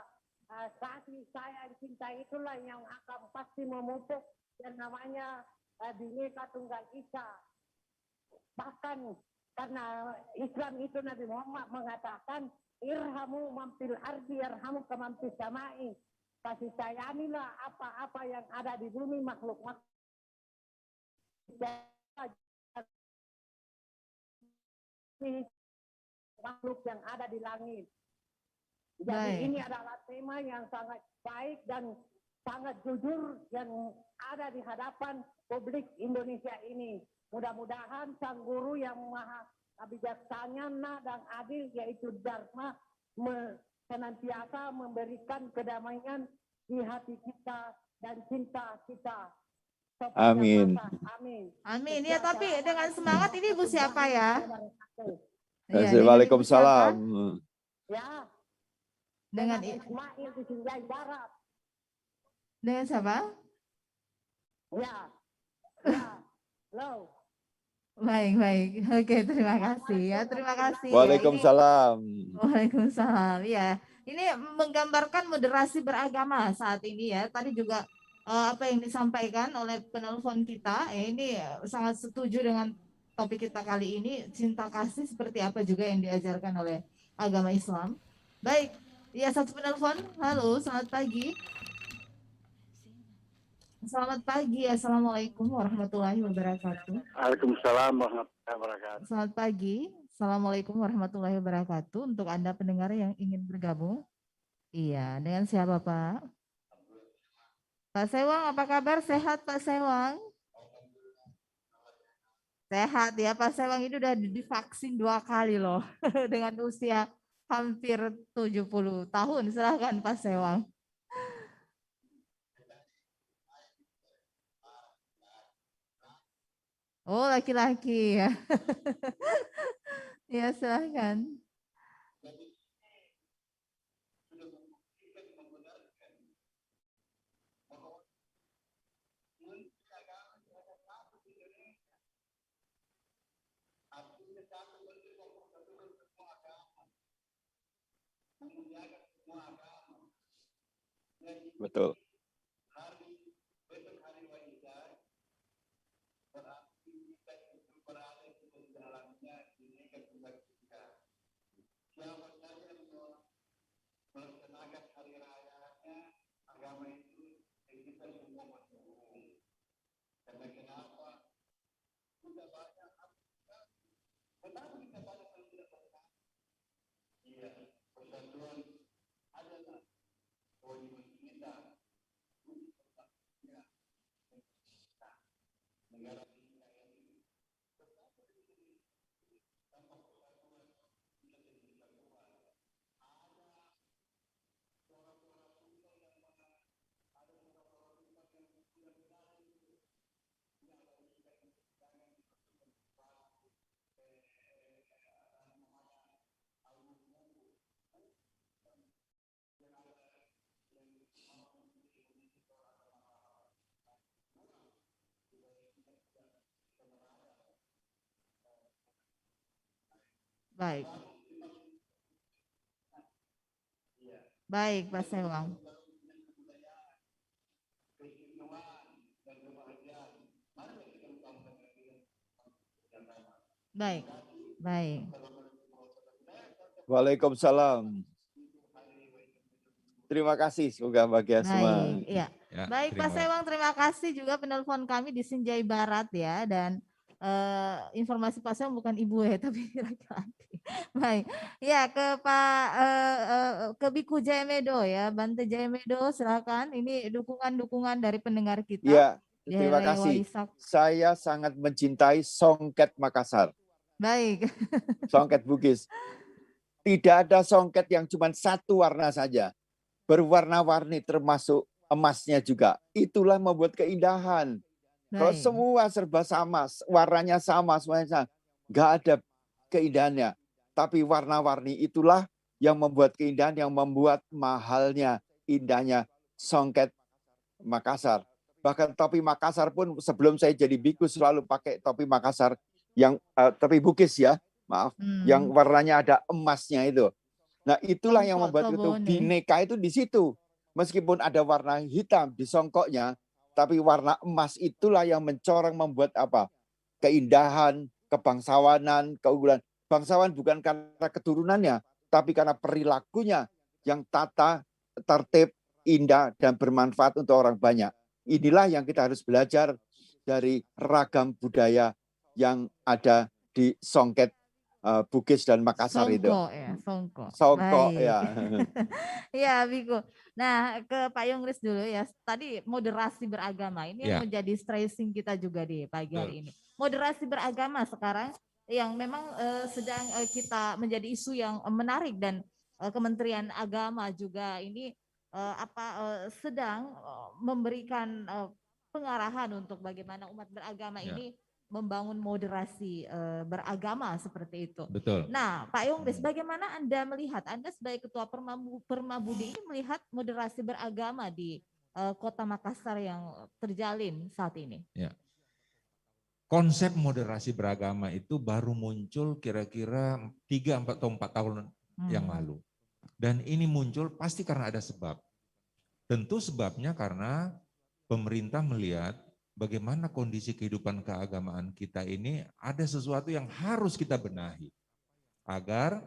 kasih sayang cinta itulah yang akan pasti memupuk yang namanya Bhinneka Tunggal Ika. Bahkan karena Islam itu Nabi Muhammad mengatakan irhamu mampil ardi irhamu kamampis samai. Kasih sayangilah apa-apa yang ada di bumi makhluk yang ada di langit. Jadi ini adalah tema yang sangat baik dan sangat jujur yang ada di hadapan publik Indonesia ini. Mudah-mudahan Sang Guru yang Maha bijaksana dan adil, yaitu Dharma, senantiasa memberikan kedamaian di hati kita dan cinta kita. Amin. Amin. Amin. Ya, tapi dengan semangat ini Ibu siapa ya? Iya, dengan Ibu Waalaikumsalam. siapa? Ya. Dengan Ismail di Sinjai Barat. dengan siapa? Ya. Ya. Lo. Baik, baik. Oke, terima kasih ya. Terima kasih. Ya, Waalaikumsalam. Waalaikumsalam. Ya, ini menggambarkan moderasi beragama saat ini ya. Tadi juga apa yang disampaikan oleh penelpon kita, ini sangat setuju dengan topik kita kali ini. Cinta kasih seperti apa juga yang diajarkan oleh agama Islam. Baik, ya satu penelpon. Halo, selamat pagi. Selamat pagi. Assalamualaikum warahmatullahi wabarakatuh. Waalaikumsalam warahmatullahi wabarakatuh. Selamat pagi. Assalamualaikum warahmatullahi wabarakatuh. Untuk Anda pendengar yang ingin bergabung. Iya, dengan siapa Pak? Pak Sewang, apa kabar? Sehat Pak Sewang? Sehat ya, Pak Sewang ini udah divaksin 2 kali loh. Dengan usia hampir 70 tahun. Silakan Pak Sewang. Oh, laki-laki ya. Ya, silakan. Betul. Melaksanakan hari rayanya, agama itu kita semua mendukung. Karena kenapa? Sudah banyak tetapi kita banyak yang tidak berkata. Iya, persatuan adalah kewajiban kita. Negara kita ini tanpa persatuan kita tidak bisa kuat. Baik. Baik, Pak Sewang. Baik. Baik. Waalaikumsalam. Terima kasih, semoga bahagia semua. Baik, iya. Ya, Baik Pak terima Sewang, terima kasih juga penelpon kami di Sinjai Barat ya, dan informasi Pak Sewang bukan ibu ya, tapi laki-laki. Baik, ya ke Pak ke Biku Jayamedo ya, Bante Jayamedo, silakan. Ini dukungan-dukungan dari pendengar kita. Ya, di terima Hari Raya kasih. Waisak. Saya sangat mencintai Songket Makassar. Baik. Songket Bugis. Tidak ada songket yang cuma satu warna saja. Berwarna-warni termasuk emasnya juga. Itulah membuat keindahan. Kalau Baik. semua serba sama, warnanya sama, semuanya sama, nggak ada keindahannya. Tapi warna-warni itulah yang membuat keindahan, yang membuat mahalnya, indahnya Songket Makassar. Bahkan topi Makassar pun sebelum saya jadi biku selalu pakai topi Makassar yang topi Bugis ya, maaf, yang warnanya ada emasnya itu. Nah, itulah yang membuat itu bineka itu di situ. Meskipun ada warna hitam di songkoknya, tapi warna emas itulah yang mencoreng, membuat apa? Keindahan, kebangsawanan, keunggulan. Bangsawan bukan karena keturunannya, tapi karena perilakunya yang tata, tertib, indah, dan bermanfaat untuk orang banyak. Inilah yang kita harus belajar dari ragam budaya yang ada di Songket Bugis dan Makassar itu. Ya, Songko. Songko ya. Iya, Biku. Nah, ke Pak Yongris dulu ya. Tadi moderasi beragama ini yang menjadi stressing kita juga di pagi hari ini. Moderasi beragama sekarang yang memang sedang kita menjadi isu yang menarik, dan Kementerian Agama juga ini sedang memberikan pengarahan untuk bagaimana umat beragama Ya. ini membangun moderasi beragama seperti itu. Betul. Nah, Pak Yongris, bagaimana Anda melihat, Anda sebagai Ketua Permabudi ini melihat moderasi beragama di Kota Makassar yang terjalin saat ini? Ya. Konsep moderasi beragama itu baru muncul kira-kira 3 atau 4 tahun yang lalu. Dan ini muncul pasti karena ada sebab. Tentu sebabnya karena pemerintah melihat bagaimana kondisi kehidupan keagamaan kita ini ada sesuatu yang harus kita benahi agar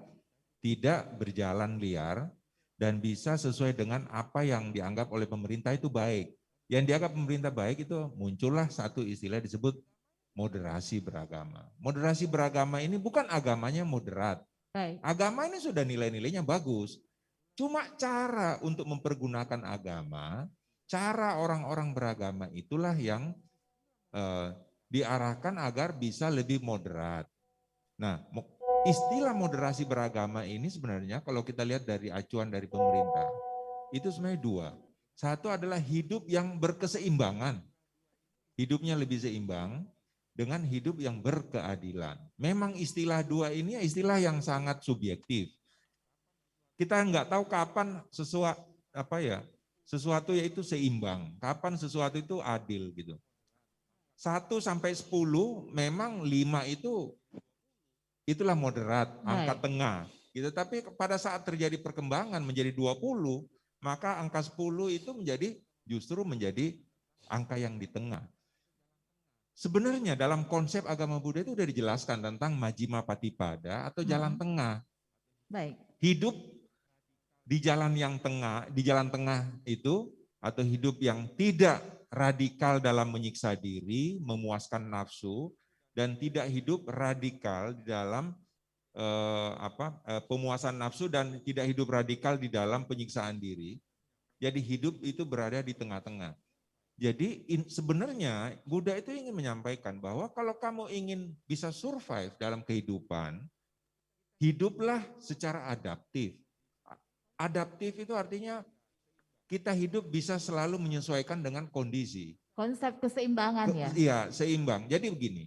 tidak berjalan liar dan bisa sesuai dengan apa yang dianggap oleh pemerintah itu baik. Yang dianggap pemerintah baik itu muncullah satu istilah disebut moderasi beragama. Moderasi beragama ini bukan agamanya moderat. Baik. Agama ini sudah nilai-nilainya bagus. Cuma cara untuk mempergunakan agama, cara orang-orang beragama itulah yang diarahkan agar bisa lebih moderat. Nah, istilah moderasi beragama ini sebenarnya kalau kita lihat dari acuan dari pemerintah, itu sebenarnya 2. Satu adalah hidup yang berkeseimbangan. Hidupnya lebih seimbang dengan hidup yang berkeadilan. Memang istilah 2 ini istilah yang sangat subjektif. Kita nggak tahu kapan sesuatu yaitu seimbang, kapan sesuatu itu adil gitu. 1 sampai 10 memang 5 itulah moderat, angka tengah gitu. Tapi pada saat terjadi perkembangan menjadi 20, maka angka 10 itu justru menjadi angka yang di tengah. Sebenarnya dalam konsep agama Buddha itu sudah dijelaskan tentang majjhima patipada atau jalan tengah. Baik. Hidup di jalan yang tengah, di jalan tengah itu atau hidup yang tidak radikal dalam menyiksa diri, memuaskan nafsu, dan tidak hidup radikal di dalam pemuasan nafsu dan tidak hidup radikal di dalam penyiksaan diri. Jadi hidup itu berada di tengah-tengah. Jadi sebenarnya Buddha itu ingin menyampaikan bahwa kalau kamu ingin bisa survive dalam kehidupan, hiduplah secara adaptif. Adaptif itu artinya kita hidup bisa selalu menyesuaikan dengan kondisi. Konsep keseimbangan ya? Iya, seimbang. Jadi begini,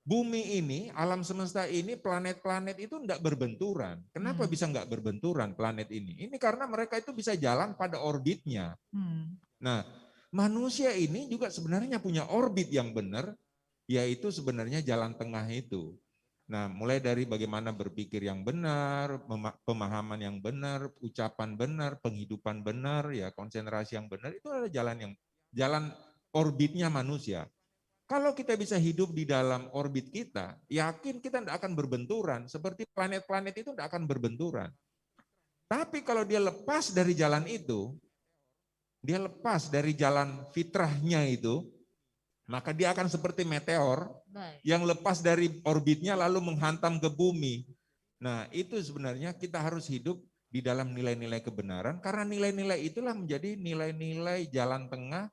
bumi ini, alam semesta ini, planet-planet itu tidak berbenturan. Kenapa bisa nggak berbenturan planet ini? Ini karena mereka itu bisa jalan pada orbitnya. Nah, manusia ini juga sebenarnya punya orbit yang benar, yaitu sebenarnya jalan tengah itu. Nah, mulai dari bagaimana berpikir yang benar, pemahaman yang benar, ucapan benar, penghidupan benar, ya konsentrasi yang benar, itu adalah jalan orbitnya manusia. Kalau kita bisa hidup di dalam orbit kita, yakin kita tidak akan berbenturan, seperti planet-planet itu tidak akan berbenturan. Tapi kalau dia lepas dari jalan itu, dia lepas dari jalan fitrahnya itu, maka dia akan seperti meteor yang lepas dari orbitnya lalu menghantam ke bumi. Nah, itu sebenarnya kita harus hidup di dalam nilai-nilai kebenaran, karena nilai-nilai itulah menjadi nilai-nilai jalan tengah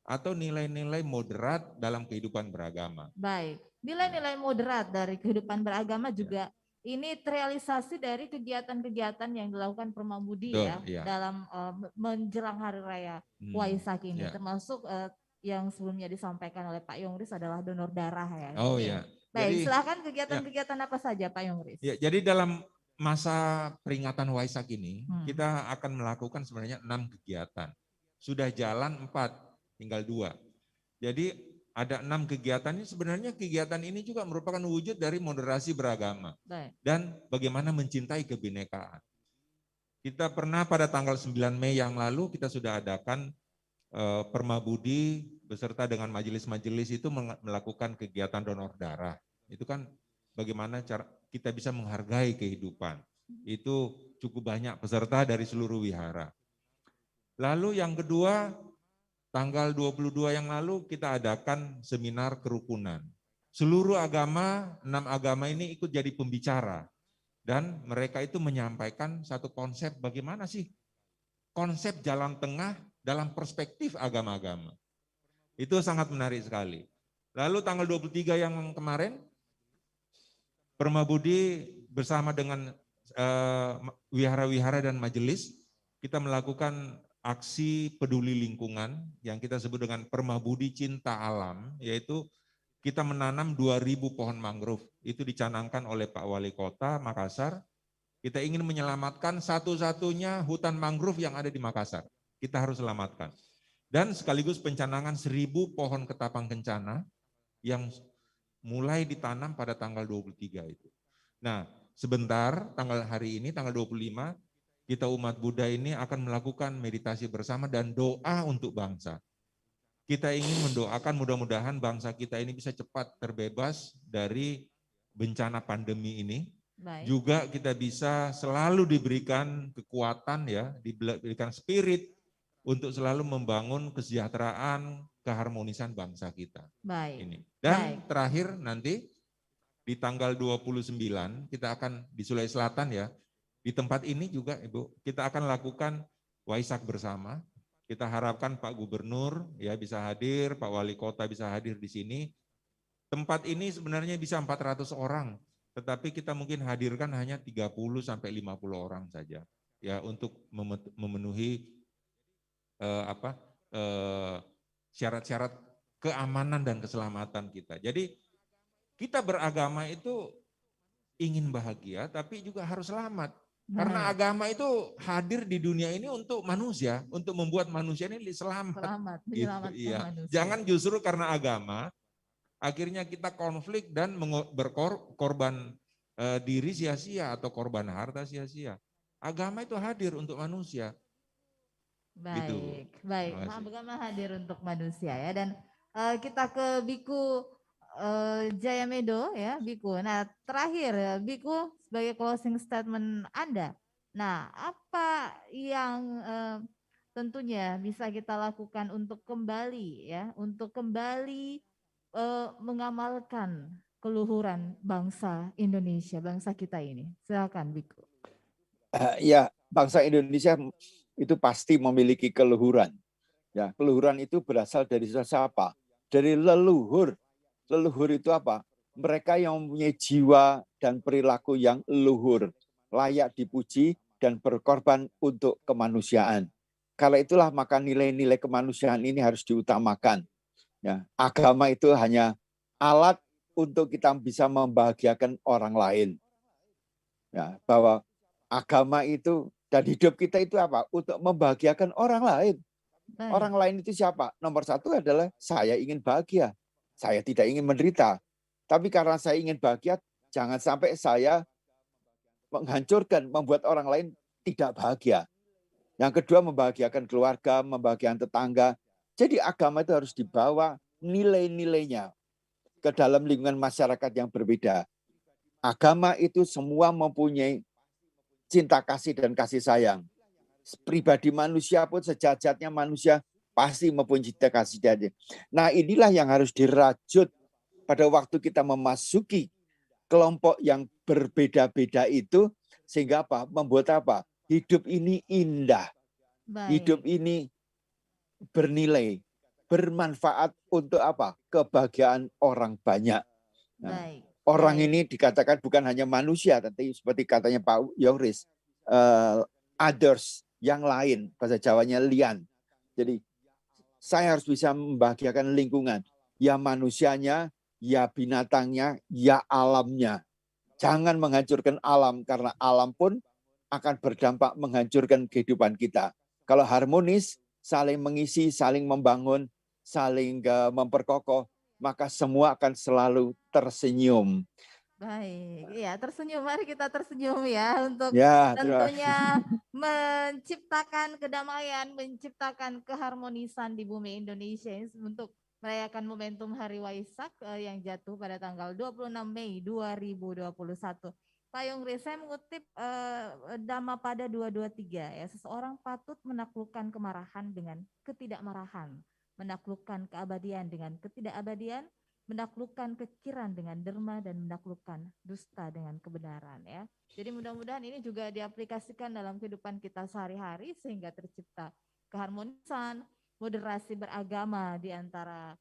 atau nilai-nilai moderat dalam kehidupan beragama. Baik, nilai-nilai moderat dari kehidupan beragama juga ini terrealisasi dari kegiatan-kegiatan yang dilakukan Permabudi dalam menjelang Hari Raya Waisak ini, termasuk yang sebelumnya disampaikan oleh Pak Yongris adalah donor darah ya. Oh iya. Baik, silakan kegiatan-kegiatan apa saja Pak Yongris? Ya, jadi dalam masa peringatan Waisak ini kita akan melakukan sebenarnya 6 kegiatan. Sudah jalan 4, tinggal 2. Jadi ada 6 kegiatan ini, sebenarnya kegiatan ini juga merupakan wujud dari moderasi beragama. Baik. Dan bagaimana mencintai kebinekaan. Kita pernah pada tanggal 9 Mei yang lalu kita sudah adakan Permabudi beserta dengan majelis-majelis itu melakukan kegiatan donor darah. Itu kan bagaimana cara kita bisa menghargai kehidupan. Itu cukup banyak peserta dari seluruh wihara. Lalu yang kedua, tanggal 22 yang lalu kita adakan seminar kerukunan. Seluruh agama, 6 agama ini ikut jadi pembicara. Dan mereka itu menyampaikan satu konsep bagaimana sih konsep jalan tengah dalam perspektif agama-agama. Itu sangat menarik sekali. Lalu tanggal 23 yang kemarin, Permabudi bersama dengan wihara-wihara dan majelis, kita melakukan aksi peduli lingkungan yang kita sebut dengan Permabudi Cinta Alam, yaitu kita menanam 2.000 pohon mangrove. Itu dicanangkan oleh Pak Wali Kota Makassar. Kita ingin menyelamatkan satu-satunya hutan mangrove yang ada di Makassar. Kita harus selamatkan. Dan sekaligus pencanangan 1.000 pohon ketapang kencana yang mulai ditanam pada tanggal 23 itu. Nah, sebentar tanggal hari ini, tanggal 25, kita umat Buddha ini akan melakukan meditasi bersama dan doa untuk bangsa. Kita ingin mendoakan mudah-mudahan bangsa kita ini bisa cepat terbebas dari bencana pandemi ini. Baik. Juga kita bisa selalu diberikan kekuatan ya, diberikan spirit untuk selalu membangun kesejahteraan, keharmonisan bangsa kita. Baik. Ini. Dan Baik. terakhir nanti di tanggal 29 kita akan di Sulawesi Selatan ya. Di tempat ini juga Ibu, kita akan lakukan Waisak bersama. Kita harapkan Pak Gubernur ya bisa hadir, Pak Wali Kota bisa hadir di sini. Tempat ini sebenarnya bisa 400 orang, tetapi kita mungkin hadirkan hanya 30 sampai 50 orang saja ya untuk memenuhi syarat-syarat keamanan dan keselamatan kita. Jadi kita beragama itu ingin bahagia tapi juga harus selamat. Karena agama itu hadir di dunia ini untuk manusia, untuk membuat manusia ini selamat. Selamat, Gitu, menyelamatkan iya. manusia. Jangan justru karena agama, akhirnya kita konflik dan berkorban diri sia-sia atau korban harta sia-sia. Agama itu hadir untuk manusia. Baik, Gitu. baik. Terima kasih. Agama hadir untuk manusia ya. Dan kita ke Biku Jaya Medo ya, Biku. Nah, terakhir ya, Biku sebagai closing statement Anda. Nah, apa yang tentunya bisa kita lakukan untuk kembali ya, untuk kembali mengamalkan keluhuran bangsa Indonesia, bangsa kita ini? Silakan, Biku. Ya, bangsa Indonesia itu pasti memiliki keluhuran. Ya, keluhuran itu berasal dari siapa? Dari leluhur. Leluhur itu apa? Mereka yang mempunyai jiwa dan perilaku yang luhur, layak dipuji dan berkorban untuk kemanusiaan. Karena itulah maka nilai-nilai kemanusiaan ini harus diutamakan. Ya, agama itu hanya alat untuk kita bisa membahagiakan orang lain. Ya, bahwa agama itu dan hidup kita itu apa? Untuk membahagiakan orang lain. Baik. Orang lain itu siapa? Nomor satu adalah saya ingin bahagia. Saya tidak ingin menderita. Tapi karena saya ingin bahagia, jangan sampai saya menghancurkan, membuat orang lain tidak bahagia. Yang kedua, membahagiakan keluarga, membahagiakan tetangga. Jadi agama itu harus dibawa nilai-nilainya ke dalam lingkungan masyarakat yang berbeda. Agama itu semua mempunyai cinta kasih dan kasih sayang. Pribadi manusia pun sejat-jatnya manusia pasti mempunyai cinta kasih dan. Nah, inilah yang harus dirajut pada waktu kita memasuki kelompok yang berbeda-beda itu, sehingga apa? Membuat apa? Hidup ini indah. Baik. Hidup ini bernilai, bermanfaat untuk apa? Kebahagiaan orang banyak. Nah, Baik. orang Baik. ini dikatakan bukan hanya manusia, tapi seperti katanya Pak Yoris, others, yang lain, bahasa Jawanya lian. Jadi saya harus bisa membahagiakan lingkungan, ya manusianya, ya binatangnya, ya alamnya. Jangan menghancurkan alam, karena alam pun akan berdampak menghancurkan kehidupan kita. Kalau harmonis, saling mengisi, saling membangun, saling memperkokoh, maka semua akan selalu tersenyum. Baik, iya tersenyum. Mari kita tersenyum ya untuk Ya, tentunya menciptakan kedamaian, menciptakan keharmonisan di bumi Indonesia ini untuk merayakan momentum Hari Waisak yang jatuh pada tanggal 26 Mei 2021. Pak Yongri, saya mengutip Dhammapada 223 ya, seseorang patut menaklukkan kemarahan dengan ketidakmarahan, menaklukkan keabadian dengan ketidakabadian, menaklukkan kekiran dengan derma, dan menaklukkan dusta dengan kebenaran ya. Jadi mudah-mudahan ini juga diaplikasikan dalam kehidupan kita sehari-hari sehingga tercipta keharmonisan, moderasi beragama di antara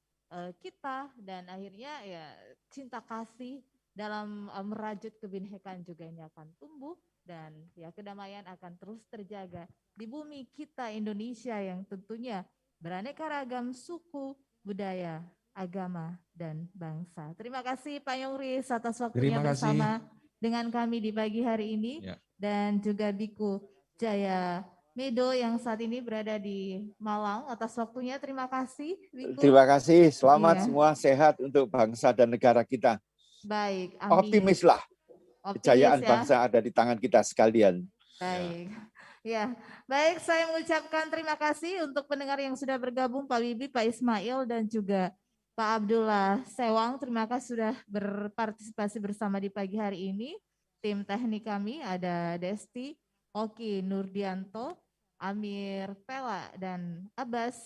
kita, dan akhirnya ya cinta kasih dalam merajut kebinekaan juga ini akan tumbuh dan ya kedamaian akan terus terjaga di bumi kita Indonesia yang tentunya beraneka ragam suku, budaya, agama, dan bangsa. Terima kasih Pak Yongris atas waktunya Terima kasih. bersama dengan kami di pagi hari ini Ya. dan juga Biku Jaya Medo yang saat ini berada di Malang atas waktunya. Terima kasih Biku. Terima kasih. Selamat Iya. semua sehat untuk bangsa dan negara kita. Baik, amin. Optimislah. Optimis Kejayaan ya. bangsa ada di tangan kita sekalian. Baik. Ya, baik saya mengucapkan terima kasih untuk pendengar yang sudah bergabung, Pak Wibi, Pak Ismail, dan juga Pak Abdullah Sewang. Terima kasih sudah berpartisipasi bersama di pagi hari ini. Tim teknik kami ada Desti, Oki Nurdianto, Amir Pela, dan Abbas.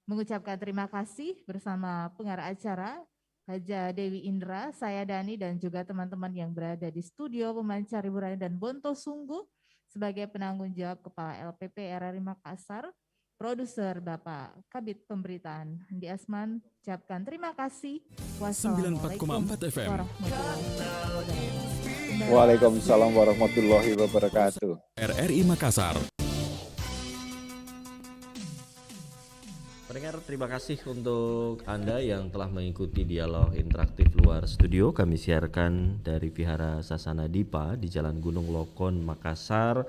Mengucapkan terima kasih bersama pengarah acara, Haja Dewi Indra, saya Dani, dan juga teman-teman yang berada di studio pemancar hiburan dan Bonto Sungguh sebagai penanggung jawab Kepala LPP RRI Makassar, produser Bapak Kabit Pemberitaan Andi Asman, ucapkan terima kasih. 94,4 FM. Waalaikumsalam warahmatullahi wabarakatuh. RRI Makassar. Pendengar, terima kasih untuk Anda yang telah mengikuti dialog interaktif luar studio. Kami siarkan dari Vihara Sasana Dipa di Jalan Gunung Lokon, Makassar.